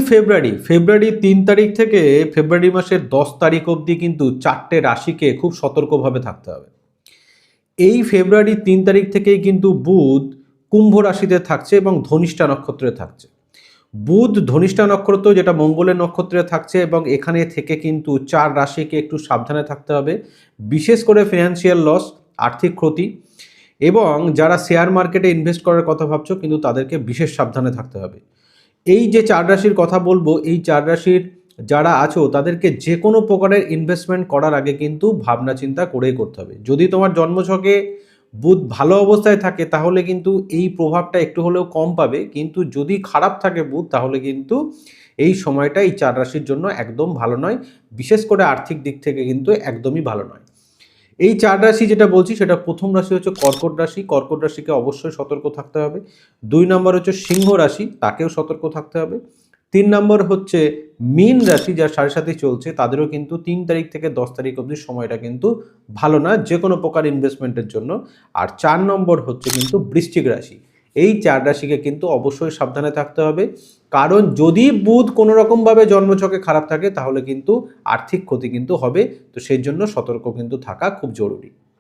ফেব্রুয়ারি 3 তারিখ থেকে ফেব্রুয়ারি মাসের 10 তারিখ অবধি কিন্তু 4টে রাশিকে খুব সতর্কভাবে থাকতে হবে। এই ফেব্রুয়ারি 3 তারিখ থেকেই কিন্তু বুধ কুম্ভ রাশিতে থাকছে এবং ধনিষ্ঠা নক্ষত্রে থাকছে। বুধ ধনিষ্ঠা নক্ষত্র, যেটা মঙ্গলের নক্ষত্রে থাকছে, এবং এখানে থেকে কিন্তু 4 রাশিকে একটু সাবধানে থাকতে হবে, বিশেষ করে ফিনান্সিয়াল লস, আর্থিক ক্ষতি, এবং যারা শেয়ার মার্কেটে ইনভেস্ট করার কথা ভাবছো কিন্তু তাদেরকে বিশেষ সাবধানে থাকতে হবে। এই যে 4 রাশির কথা বলবো, এই 4 রাশির যারা আছো তাদেরকে যে কোনো প্রকারের ইনভেস্টমেন্ট করার আগে কিন্তু ভাবনা চিন্তা করেই করতে হবে। যদি তোমার জন্মছকে বুধ ভালো অবস্থায় থাকে তাহলে কিন্তু এই প্রভাবটা একটু হলেও কম পাবে, কিন্তু যদি খারাপ থাকে বুধ তাহলে কিন্তু এই সময়টা এই 4 রাশির জন্য একদম ভালো নয়, বিশেষ করে আর্থিক দিক থেকে কিন্তু একদমই ভালো নয়। এই 4 রাশি যেটা বলছি সেটা প্রথম রাশি হচ্ছে কর্কট রাশি, কর্কট রাশিকে অবশ্যই সতর্ক থাকতে হবে। 2 নম্বর হচ্ছে সিংহ রাশি, তাকেও সতর্ক থাকতে হবে। 3 নম্বর হচ্ছে মীন রাশি, যার সাড়ে সাথে চলছে, তাদেরও কিন্তু 3 তারিখ থেকে 10 তারিখ অবধি সময়টা কিন্তু ভালো না যে কোনো প্রকার ইনভেস্টমেন্টের জন্য। আর 4 নম্বর হচ্ছে কিন্তু বৃশ্চিক রাশি। এই 4 রাশিকে কিন্তু অবশ্যই সাবধানে থাকতে হবে, কারণ যদি বুধ কোনো রকমভাবে জন্মছকে খারাপ থাকে তাহলে কিন্তু আর্থিক ক্ষতি কিন্তু হবে। তো সেই জন্য সতর্ক কিন্তু থাকা খুব জরুরি।